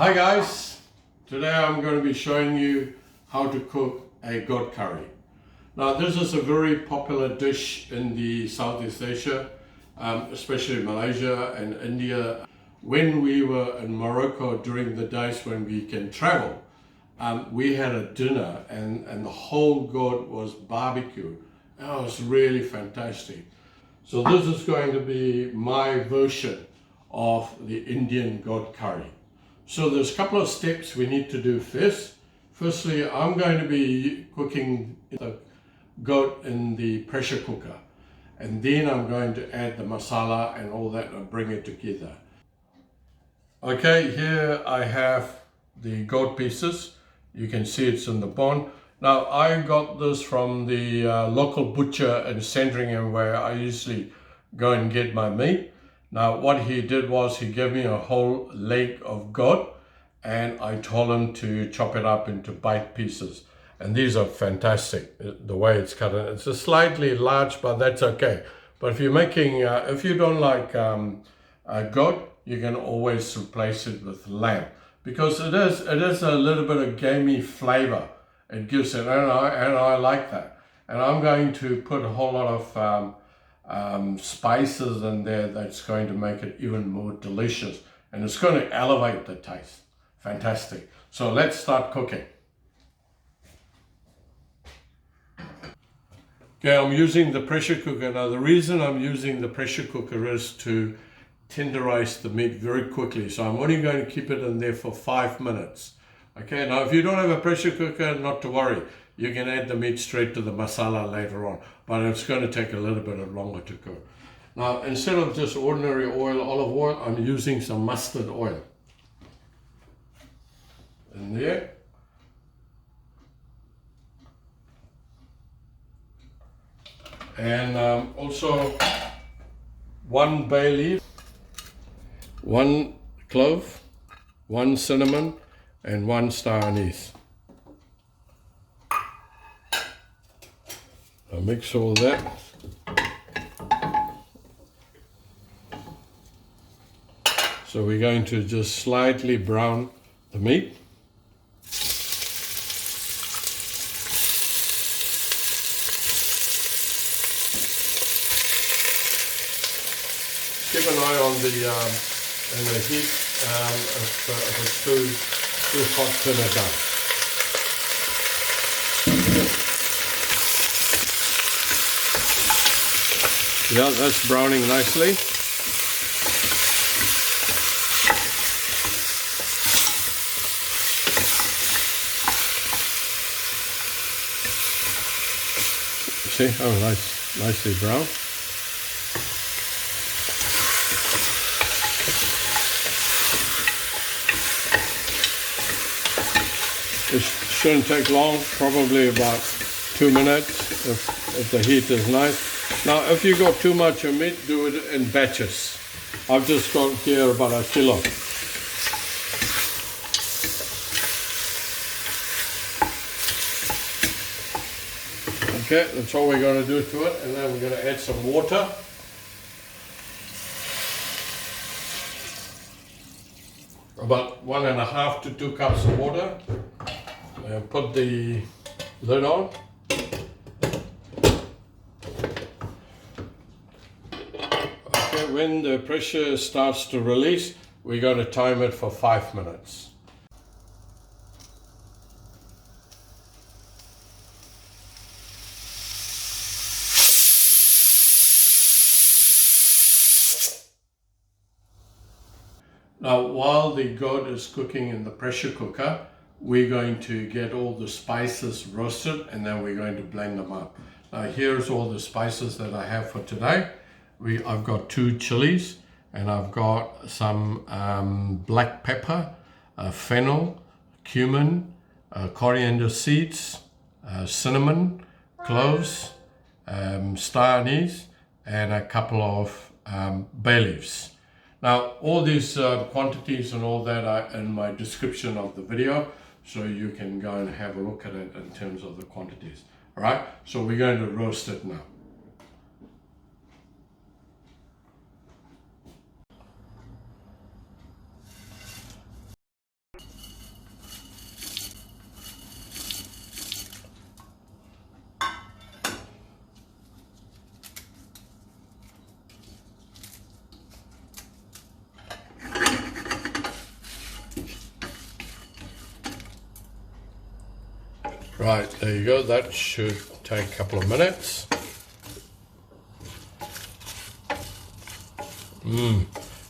Hi guys, today I'm going to be showing you how to cook a goat curry. Now this is a very popular dish in the Southeast Asia, especially Malaysia and India. When we were in Morocco during the days when we can travel, we had a dinner and the whole goat was barbecue. It was really fantastic. So this is going to be my version of the Indian goat curry. So there's a couple of steps we need to do first. Firstly, I'm going to be cooking the goat in the pressure cooker. And then I'm going to add the masala and all that and bring it together. Okay, here I have the goat pieces. You can see it's in the bone. Now I got this from the local butcher in Sandringham where I usually go and get my meat. Now what he did was he gave me a whole leg of goat and I told him to chop it up into bite pieces. And these are fantastic, the way it's cut. It's a slightly large, but that's okay. But if you're making, if you don't like goat, you can always replace it with lamb. Because it is a little bit of gamey flavor. It gives it, and I like that. And I'm going to put a whole lot of spices in there that's going to make it even more delicious. And it's going to elevate the taste. Fantastic. So let's start cooking. Okay, I'm using the pressure cooker. Now the reason I'm using the pressure cooker is to tenderize the meat very quickly. So I'm only going to keep it in there for 5 minutes. Okay, now if you don't have a pressure cooker, not to worry. You can add the meat straight to the masala later on, but it's going to take a little bit longer to cook. Now, instead of just ordinary oil, olive oil, I'm using some mustard oil. In there. And also 1 bay leaf, 1 clove, 1 cinnamon, and 1 star anise. I'll mix all that. So we're going to just slightly brown the meat. Keep an eye on the heat. If it's too hot, turn it down. Yeah, that's browning nicely. See, oh, nicely brown. It shouldn't take long, probably about 2 minutes if the heat is nice. Now if you got too much of meat, do it in batches. I've just got here about 1 kilo. Okay, that's all we're going to do to it, and then we're going to add some water. About 1.5 to 2 cups of water. And put the lid on. Okay, when the pressure starts to release, we're going to time it for 5 minutes. Now, while the goat is cooking in the pressure cooker, we're going to get all the spices roasted and then we're going to blend them up. Now, here's all the spices that I have for today. I've got 2 chilies and I've got some black pepper, fennel, cumin, coriander seeds, cinnamon, cloves, star anise, and a couple of bay leaves. Now, all these quantities and all that are in my description of the video, so you can go and have a look at it in terms of the quantities. All right, so we're going to roast it now. Right, there you go. That should take a couple of minutes.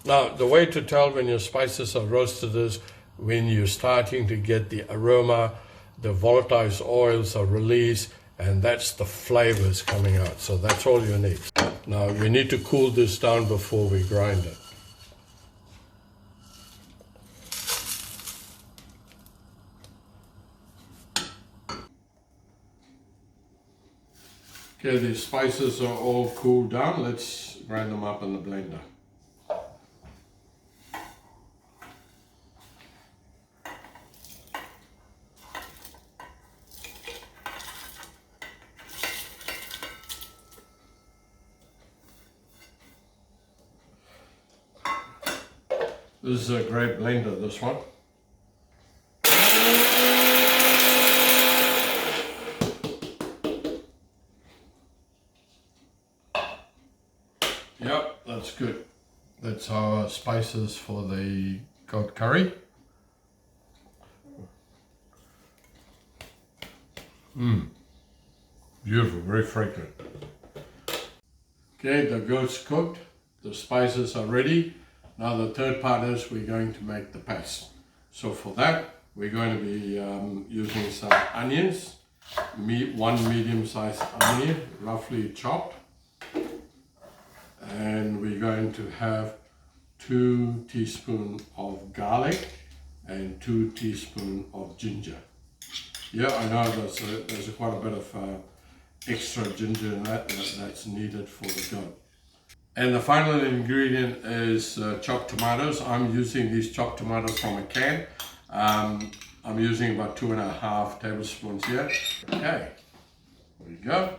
Now, the way to tell when your spices are roasted is when you're starting to get the aroma, the volatile oils are released, and that's the flavors coming out. So that's all you need. Now, we need to cool this down before we grind it. Okay, the spices are all cooled down. Let's grind them up in the blender. This is a great blender, this one. Yep, that's good. That's our spices for the goat curry. Beautiful, very fragrant. Okay, the goat's cooked. The spices are ready. Now the third part is we're going to make the paste. So for that, we're going to be using some onions, one medium-sized onion, roughly chopped. And we're going to have 2 teaspoons of garlic and 2 teaspoons of ginger. Yeah, I know there's quite a bit of extra ginger in that's needed for the goat. And the final ingredient is chopped tomatoes. I'm using these chopped tomatoes from a can. I'm using about 2.5 tablespoons here. Okay, there we go.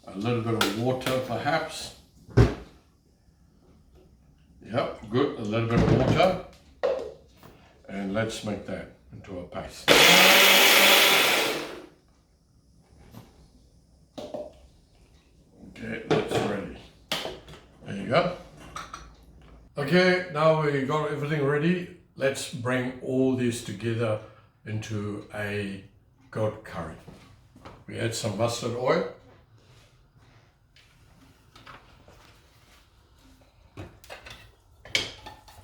A little bit of water perhaps. Yep, good, a little bit of water. And let's make that into a paste. Okay, that's ready. There you go. Okay, now we got everything ready. Let's bring all this together into a goat curry. We add some mustard oil.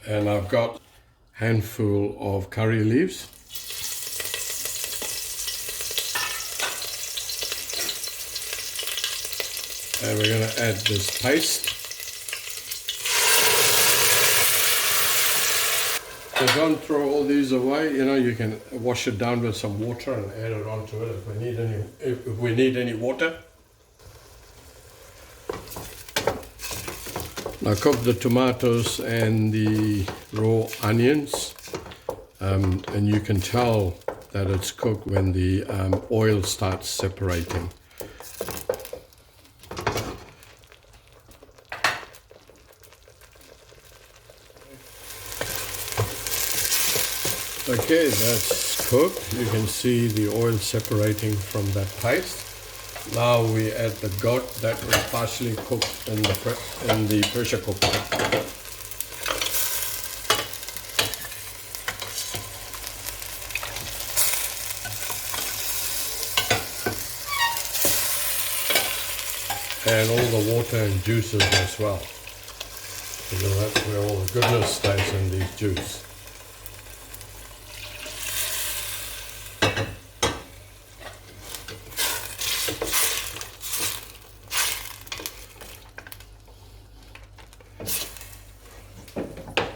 And I've got a handful of curry leaves. And we're going to add this paste. So don't throw all these away. You know, you can wash it down with some water and add it onto it if we need any water. Now cook the tomatoes and the raw onions, and you can tell that it's cooked when the oil starts separating. Okay, that's cooked. You can see the oil separating from that paste. Now we add the goat that was partially cooked in the pressure cooker. And all the water and juices as well. Because that's where all the goodness stays in these juices.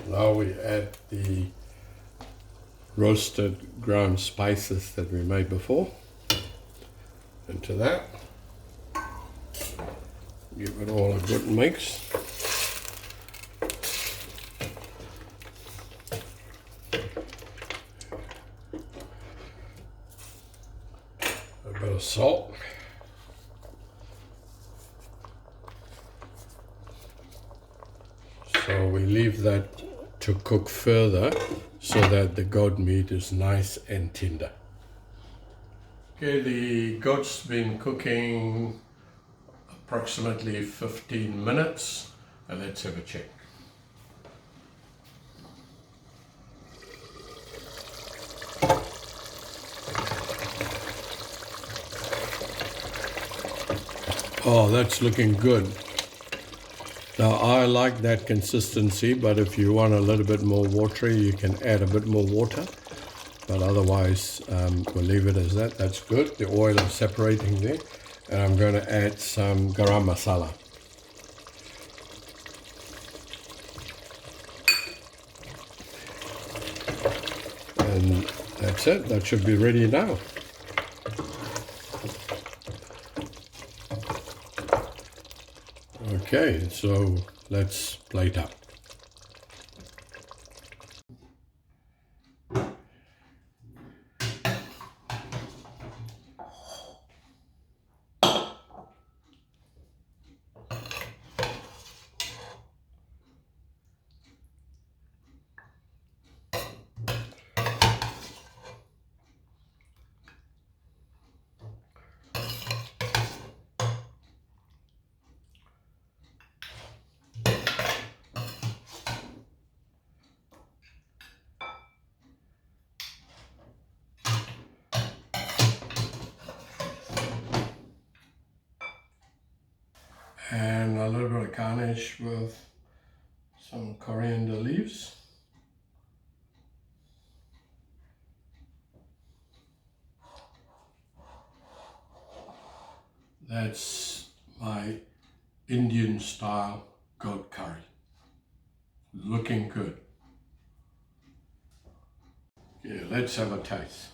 Now we add the roasted ground spices that we made before into that. Give it all a good mix. A bit of salt. So we leave that to cook further so that the goat meat is nice and tender. Okay, the goat's been cooking approximately 15 minutes. And let's have a check. Oh, that's looking good. Now I like that consistency, but if you want a little bit more watery, you can add a bit more water. But otherwise, we'll leave it as that. That's good. The oil is separating there. And I'm going to add some garam masala. And that's it. That should be ready now. Okay, so let's plate up. And a little bit of garnish with some coriander leaves. That's my Indian style goat curry. Looking good. Yeah, let's have a taste.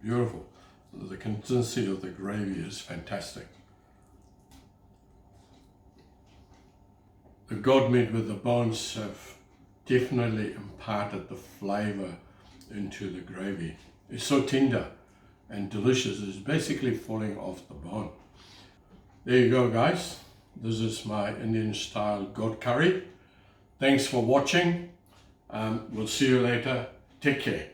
Beautiful. The consistency of the gravy is fantastic. The goat meat with the bones have definitely imparted the flavor into the gravy. It's so tender and delicious. It's basically falling off the bone. There you go, guys. This is my Indian style goat curry. Thanks for watching. We'll see you later. Take care.